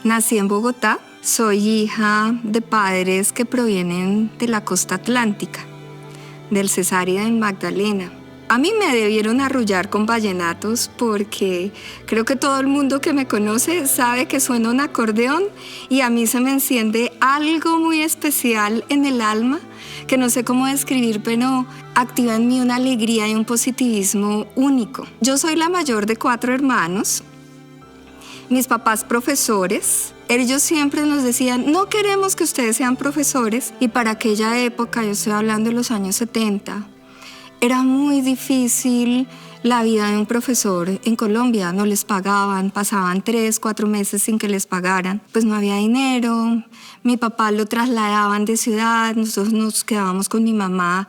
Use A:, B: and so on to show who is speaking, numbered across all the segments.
A: Nací en Bogotá, soy hija de padres que provienen de la costa atlántica, del Cesar y del Magdalena. A mí me debieron arrullar con vallenatos porque creo que todo el mundo que me conoce sabe que suena un acordeón y a mí se me enciende algo muy especial en el alma que no sé cómo describir, pero activa en mí una alegría y un positivismo único. Yo soy la mayor de 4 hermanos. Mis papás profesores, ellos siempre nos decían, no queremos que ustedes sean profesores. Y para aquella época, yo estoy hablando de los años 70, era muy difícil la vida de un profesor en Colombia. No les pagaban, pasaban 3, 4 meses sin que les pagaran. Pues no había dinero, mi papá lo trasladaban de ciudad, nosotros nos quedábamos con mi mamá.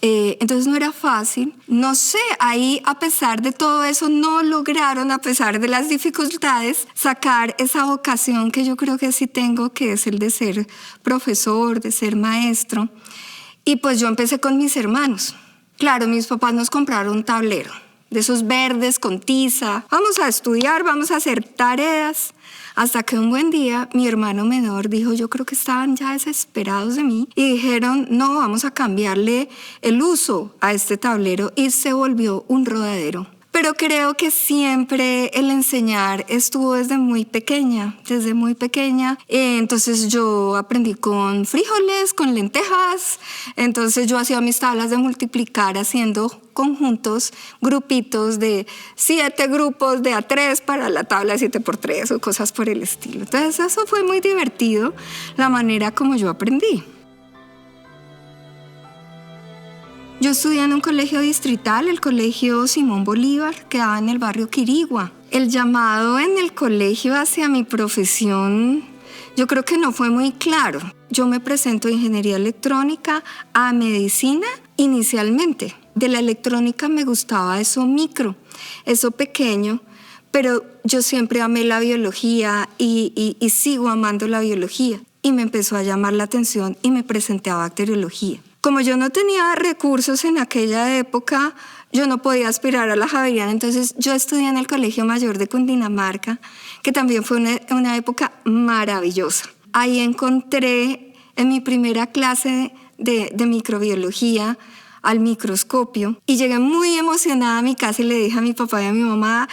A: Entonces no era fácil. No sé, ahí a pesar de todo eso no lograron, a pesar de las dificultades, sacar esa vocación que yo creo que sí tengo, que es el de ser profesor, de ser maestro. Y pues yo empecé con mis hermanos. Claro, mis papás nos compraron un tablero de esos verdes con tiza. Vamos a estudiar, vamos a hacer tareas. Hasta que un buen día mi hermano menor dijo, yo creo que estaban ya desesperados de mí, y dijeron, no, vamos a cambiarle el uso a este tablero, y se volvió un rodadero. Pero creo que siempre el enseñar estuvo desde muy pequeña. Entonces yo aprendí con frijoles, con lentejas. Entonces yo hacía mis tablas de multiplicar haciendo conjuntos, grupitos de 7 grupos de A3 para la tabla de 7x3 o cosas por el estilo. Entonces eso fue muy divertido, la manera como yo aprendí. Yo estudié en un colegio distrital, el colegio Simón Bolívar, que quedaba en el barrio Quirigua. El llamado en el colegio hacia mi profesión, yo creo que no fue muy claro. Yo me presento a ingeniería electrónica, a medicina inicialmente. De la electrónica me gustaba eso micro, eso pequeño, pero yo siempre amé la biología y sigo amando la biología. Y me empezó a llamar la atención y me presenté a bacteriología. Como yo no tenía recursos en aquella época, yo no podía aspirar a la Javeriana, entonces yo estudié en el Colegio Mayor de Cundinamarca, que también fue una época maravillosa. Ahí encontré en mi primera clase de microbiología al microscopio y llegué muy emocionada a mi casa y le dije a mi papá y a mi mamá,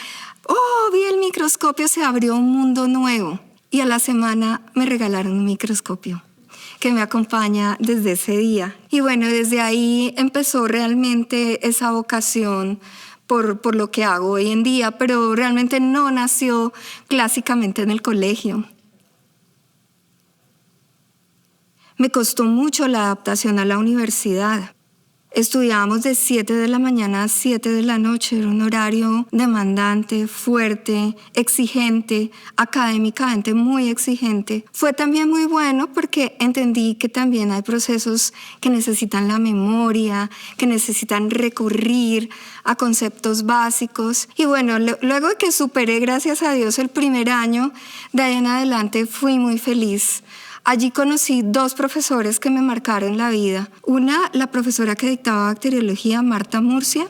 A: vi el microscopio, se abrió un mundo nuevo. Y a la semana me regalaron un microscopio que me acompaña desde ese día. Y bueno, desde ahí empezó realmente esa vocación por lo que hago hoy en día, pero realmente no nació clásicamente en el colegio. Me costó mucho la adaptación a la universidad. Estudiábamos de 7 de la mañana a 7 de la noche, era un horario demandante, fuerte, exigente, académicamente muy exigente. Fue también muy bueno porque entendí que también hay procesos que necesitan la memoria, que necesitan recurrir a conceptos básicos. Y bueno, luego de que superé, gracias a Dios, el primer año, de ahí en adelante fui muy feliz. Allí conocí 2 profesores que me marcaron la vida. Una, la profesora que dictaba bacteriología, Marta Murcia,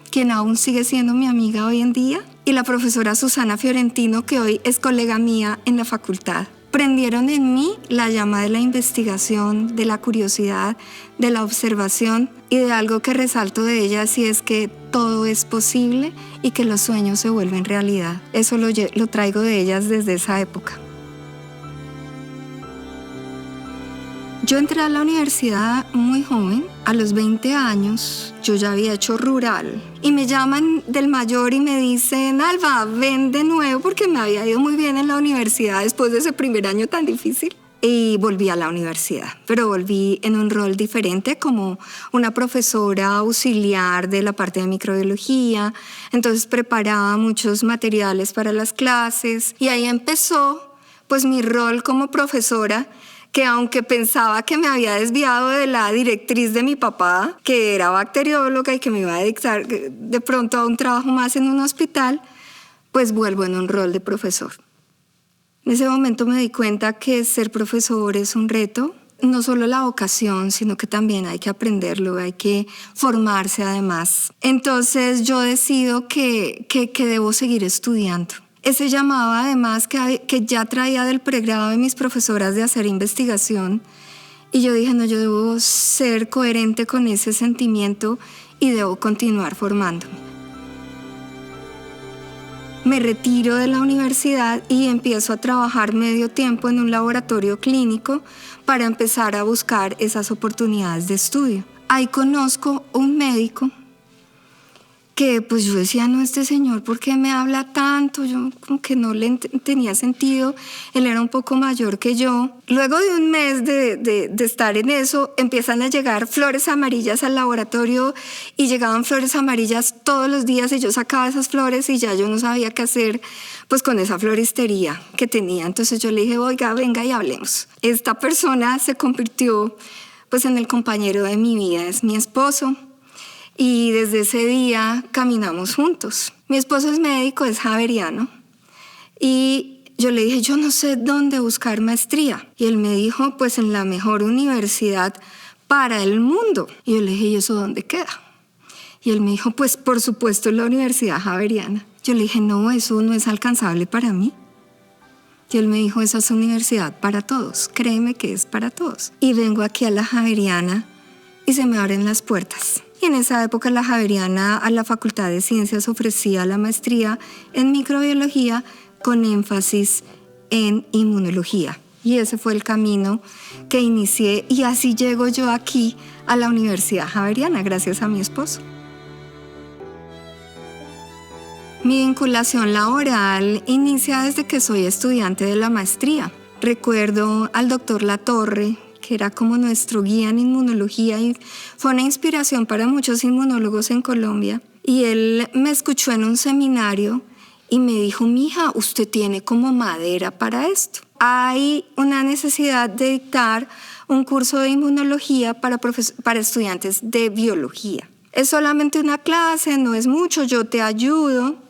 A: quien aún sigue siendo mi amiga hoy en día, y la profesora Susana Fiorentino, que hoy es colega mía en la facultad. Prendieron en mí la llama de la investigación, de la curiosidad, de la observación y de algo que resalto de ellas, y es que todo es posible y que los sueños se vuelven realidad. Eso lo traigo de ellas desde esa época. Yo entré a la universidad muy joven, a los 20 años, yo ya había hecho rural y me llaman del mayor y me dicen, Alba, ven de nuevo, porque me había ido muy bien en la universidad después de ese primer año tan difícil. Y volví a la universidad, pero volví en un rol diferente como una profesora auxiliar de la parte de microbiología, entonces preparaba muchos materiales para las clases y ahí empezó pues mi rol como profesora, que aunque pensaba que me había desviado de la directriz de mi papá, que era bacterióloga y que me iba a dictar de pronto a un trabajo más en un hospital, pues vuelvo en un rol de profesor. En ese momento me di cuenta que ser profesor es un reto, no solo la vocación, sino que también hay que aprenderlo, hay que formarse además. Entonces yo decido que debo seguir estudiando. Ese llamado además que ya traía del pregrado de mis profesoras de hacer investigación, y yo dije, no, yo debo ser coherente con ese sentimiento y debo continuar formándome. Me retiro de la universidad y empiezo a trabajar medio tiempo en un laboratorio clínico para empezar a buscar esas oportunidades de estudio. Ahí conozco un médico que pues yo decía, no, este señor, ¿por qué me habla tanto? Yo como que no le tenía sentido, él era un poco mayor que yo. Luego de un mes de estar en eso, empiezan a llegar flores amarillas al laboratorio y llegaban flores amarillas todos los días y yo sacaba esas flores y ya yo no sabía qué hacer pues con esa floristería que tenía. Entonces yo le dije, oiga, venga y hablemos. Esta persona se convirtió pues en el compañero de mi vida, es mi esposo. Y desde ese día caminamos juntos. Mi esposo es médico, es javeriano. Y yo le dije, yo no sé dónde buscar maestría. Y él me dijo, pues en la mejor universidad para el mundo. Y yo le dije, ¿y eso dónde queda? Y él me dijo, pues por supuesto en la Universidad Javeriana. Yo le dije, no, eso no es alcanzable para mí. Y él me dijo, esa es universidad para todos. Créeme que es para todos. Y vengo aquí a la Javeriana y se me abren las puertas. Y en esa época la Javeriana a la Facultad de Ciencias ofrecía la maestría en microbiología con énfasis en inmunología. Y ese fue el camino que inicié y así llego yo aquí a la Universidad Javeriana, gracias a mi esposo. Mi vinculación laboral inicia desde que soy estudiante de la maestría. Recuerdo al doctor Latorre, que era como nuestro guía en inmunología y fue una inspiración para muchos inmunólogos en Colombia. Y él me escuchó en un seminario y me dijo, mija, usted tiene como madera para esto. Hay una necesidad de dictar un curso de inmunología para estudiantes de biología. Es solamente una clase, no es mucho, yo te ayudo.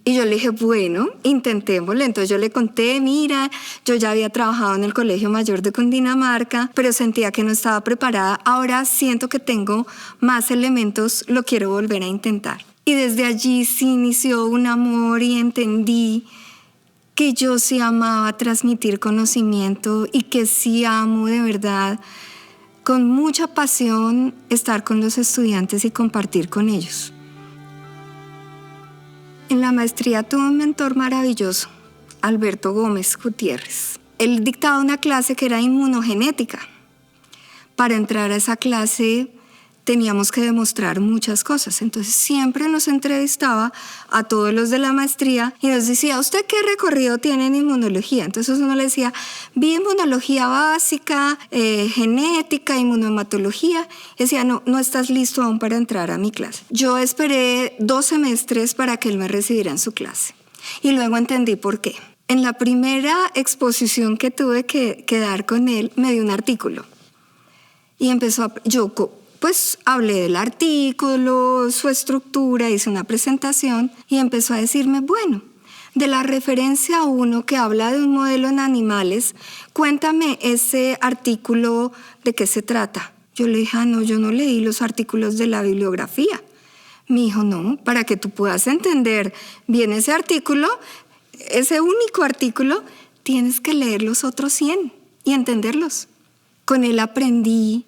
A: Y yo le dije, bueno, intentémoslo. Entonces yo le conté, mira, yo ya había trabajado en el Colegio Mayor de Cundinamarca, pero sentía que no estaba preparada. Ahora siento que tengo más elementos, lo quiero volver a intentar. Y desde allí sí inició un amor y entendí que yo sí amaba transmitir conocimiento y que sí amo de verdad, con mucha pasión, estar con los estudiantes y compartir con ellos. En la maestría tuve un mentor maravilloso, Alberto Gómez Gutiérrez. Él dictaba una clase que era inmunogenética. Para entrar a esa clase teníamos que demostrar muchas cosas. Entonces siempre nos entrevistaba a todos los de la maestría y nos decía, ¿usted qué recorrido tiene en inmunología? Entonces uno le decía, vi inmunología básica, genética, inmunohematología. Y decía, no estás listo aún para entrar a mi clase. Yo esperé 2 semestres para que él me recibiera en su clase. Y luego entendí por qué. En la primera exposición que tuve que dar con él, me dio un artículo. Y pues hablé del artículo, su estructura, hice una presentación y empezó a decirme, bueno, de la referencia 1 que habla de un modelo en animales, cuéntame ese artículo, ¿de qué se trata? Yo le dije, no, yo no leí los artículos de la bibliografía. Me dijo, no, para que tú puedas entender bien ese artículo, ese único artículo, tienes que leer los otros 100 y entenderlos. Con él aprendí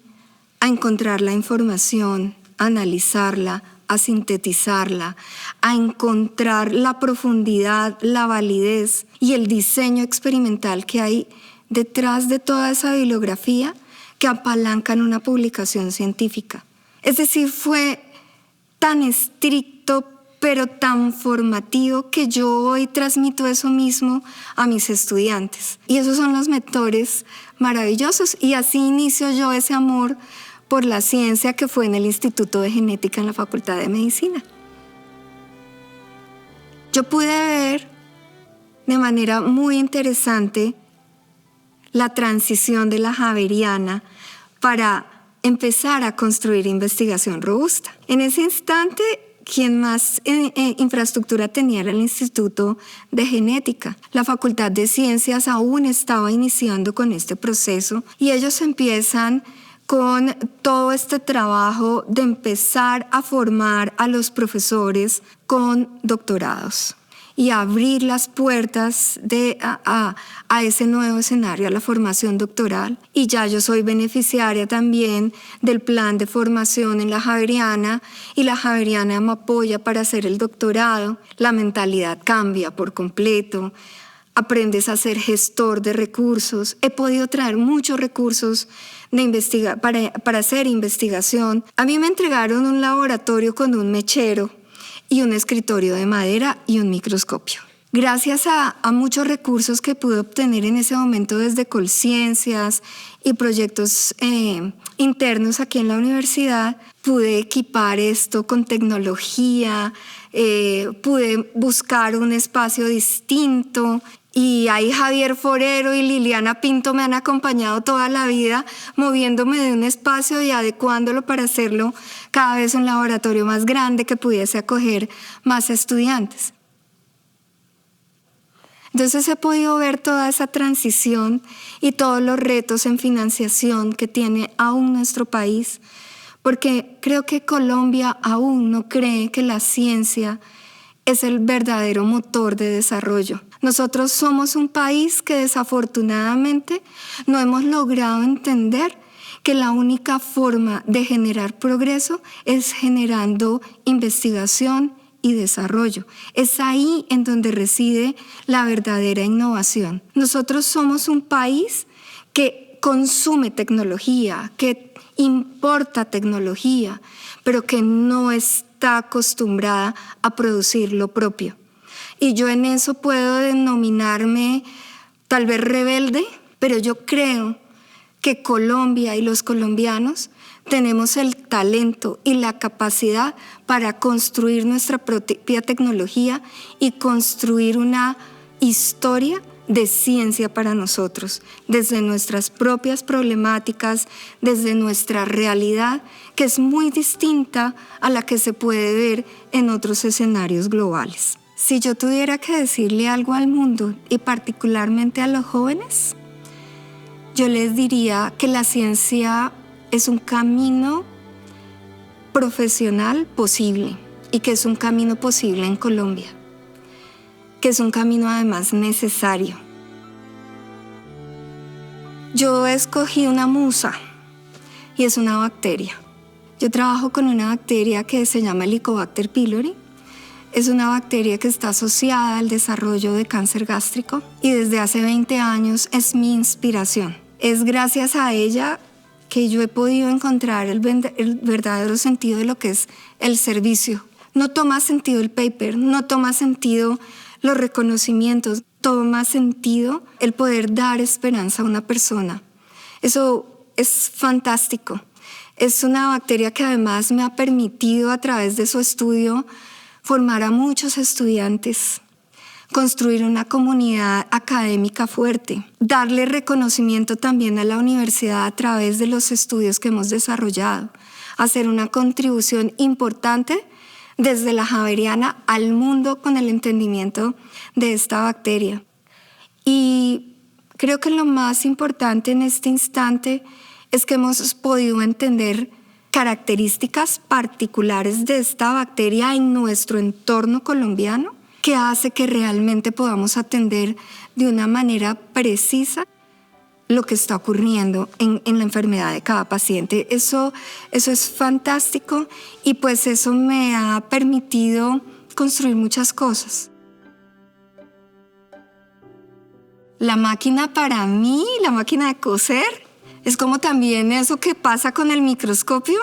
A: a encontrar la información, a analizarla, a sintetizarla, a encontrar la profundidad, la validez y el diseño experimental que hay detrás de toda esa bibliografía que apalancan una publicación científica. Es decir, fue tan estricto, pero tan formativo que yo hoy transmito eso mismo a mis estudiantes. Y esos son los mentores maravillosos. Y así inicio yo ese amor por la ciencia que fue en el Instituto de Genética en la Facultad de Medicina. Yo pude ver de manera muy interesante la transición de la Javeriana para empezar a construir investigación robusta. En ese instante, quien más infraestructura tenía era el Instituto de Genética. La Facultad de Ciencias aún estaba iniciando con este proceso y ellos empiezan con todo este trabajo de empezar a formar a los profesores con doctorados y abrir las puertas a ese nuevo escenario, a la formación doctoral. Y ya yo soy beneficiaria también del plan de formación en la Javeriana, y la Javeriana me apoya para hacer el doctorado. La mentalidad cambia por completo. Aprendes a ser gestor de recursos. He podido traer muchos recursos para hacer investigación. A mí me entregaron un laboratorio con un mechero y un escritorio de madera y un microscopio. Gracias a muchos recursos que pude obtener en ese momento desde Colciencias y proyectos internos aquí en la universidad, pude equipar esto con tecnología, pude buscar un espacio distinto. Y ahí Javier Forero y Liliana Pinto me han acompañado toda la vida, moviéndome de un espacio y adecuándolo para hacerlo cada vez un laboratorio más grande que pudiese acoger más estudiantes. Entonces he podido ver toda esa transición y todos los retos en financiación que tiene aún nuestro país, porque creo que Colombia aún no cree que la ciencia es el verdadero motor de desarrollo. Nosotros somos un país que desafortunadamente no hemos logrado entender que la única forma de generar progreso es generando investigación y desarrollo. Es ahí en donde reside la verdadera innovación. Nosotros somos un país que consume tecnología, que importa tecnología, pero que no está acostumbrada a producir lo propio. Y yo en eso puedo denominarme tal vez rebelde, pero yo creo que Colombia y los colombianos tenemos el talento y la capacidad para construir nuestra propia tecnología y construir una historia de ciencia para nosotros, desde nuestras propias problemáticas, desde nuestra realidad, que es muy distinta a la que se puede ver en otros escenarios globales. Si yo tuviera que decirle algo al mundo y particularmente a los jóvenes, yo les diría que la ciencia es un camino profesional posible y que es un camino posible en Colombia, que es un camino además necesario. Yo escogí una musa y es una bacteria. Yo trabajo con una bacteria que se llama Helicobacter pylori. Es una bacteria que está asociada al desarrollo de cáncer gástrico y desde hace 20 años es mi inspiración. Es gracias a ella que yo he podido encontrar el verdadero sentido de lo que es el servicio. No toma sentido el paper, no toma sentido los reconocimientos, toma sentido el poder dar esperanza a una persona. Eso es fantástico. Es una bacteria que además me ha permitido a través de su estudio formar a muchos estudiantes, construir una comunidad académica fuerte, darle reconocimiento también a la universidad a través de los estudios que hemos desarrollado, hacer una contribución importante desde la Javeriana al mundo con el entendimiento de esta bacteria. Y creo que lo más importante en este instante es que hemos podido entender características particulares de esta bacteria en nuestro entorno colombiano que hace que realmente podamos atender de una manera precisa lo que está ocurriendo en la enfermedad de cada paciente. Eso es fantástico y pues eso me ha permitido construir muchas cosas. La máquina para mí, la máquina de coser, es como también eso que pasa con el microscopio.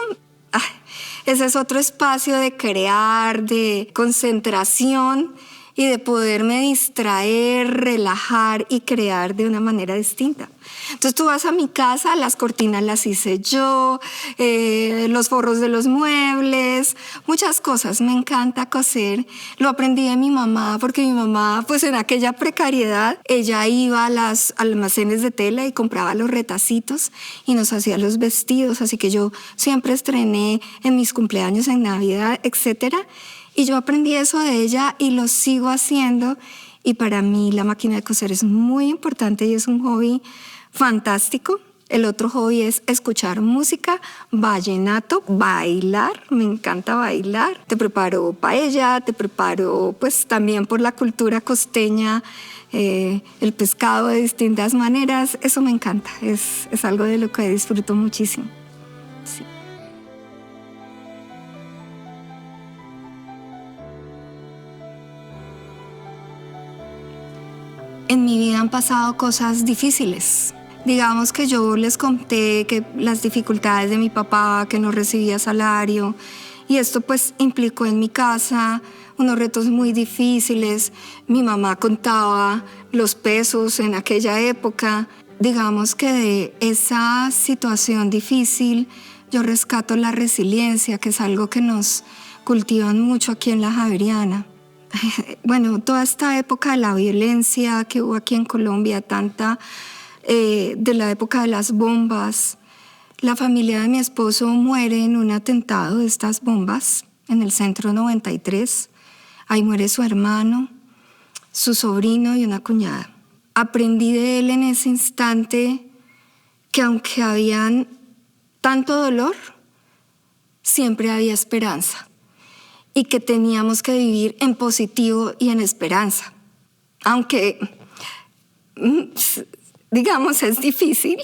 A: Ese es otro espacio de crear, de concentración y de poderme distraer, relajar y crear de una manera distinta. Entonces tú vas a mi casa, las cortinas las hice yo, los forros de los muebles, muchas cosas. Me encanta coser. Lo aprendí de mi mamá porque mi mamá, pues en aquella precariedad, ella iba a los almacenes de tela y compraba los retacitos y nos hacía los vestidos. Así que yo siempre estrené en mis cumpleaños, en Navidad, etcétera. Y yo aprendí eso de ella y lo sigo haciendo. Y para mí la máquina de coser es muy importante y es un hobby fantástico. El otro hobby es escuchar música, vallenato, bailar. Me encanta bailar. Te preparo paella, te preparo pues también por la cultura costeña el pescado de distintas maneras. Eso me encanta. Es algo de lo que disfruto muchísimo. Sí. En mi vida han pasado cosas difíciles. Digamos que yo les conté que las dificultades de mi papá, que no recibía salario, y esto pues implicó en mi casa unos retos muy difíciles. Mi mamá contaba los pesos en aquella época. Digamos que de esa situación difícil yo rescato la resiliencia, que es algo que nos cultivan mucho aquí en la Javeriana. Bueno, toda esta época de la violencia que hubo aquí en Colombia, tanta de la época de las bombas, la familia de mi esposo muere en un atentado de estas bombas en el Centro 93. Ahí muere su hermano, su sobrino y una cuñada. Aprendí de él en ese instante que aunque habían tanto dolor, siempre había esperanza. Y que teníamos que vivir en positivo y en esperanza. Aunque, digamos, es difícil.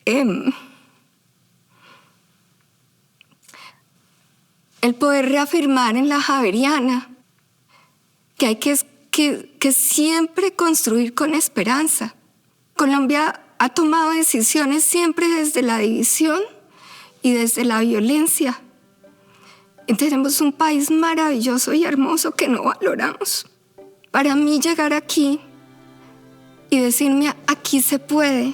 A: El poder reafirmar en la Javeriana que hay que siempre construir con esperanza. Colombia ha tomado decisiones siempre desde la división y desde la violencia. Y tenemos un país maravilloso y hermoso que no valoramos. Para mí llegar aquí y decirme aquí se puede,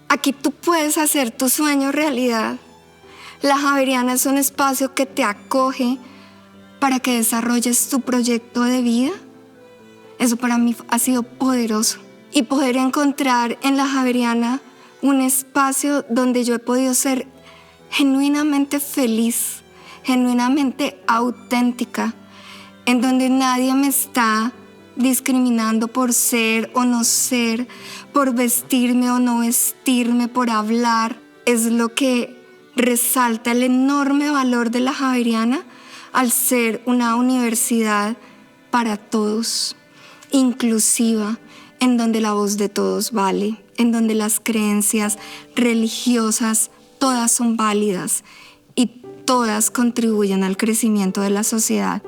A: aquí tú puedes hacer tu sueño realidad. La Javeriana es un espacio que te acoge para que desarrolles tu proyecto de vida. Eso para mí ha sido poderoso. Y poder encontrar en la Javeriana un espacio donde yo he podido ser genuinamente feliz, genuinamente auténtica, en donde nadie me está discriminando por ser o no ser, por vestirme o no vestirme, por hablar. Es lo que resalta el enorme valor de la Javeriana al ser una universidad para todos, inclusiva, en donde la voz de todos vale, en donde las creencias religiosas todas son válidas y todas contribuyen al crecimiento de la sociedad.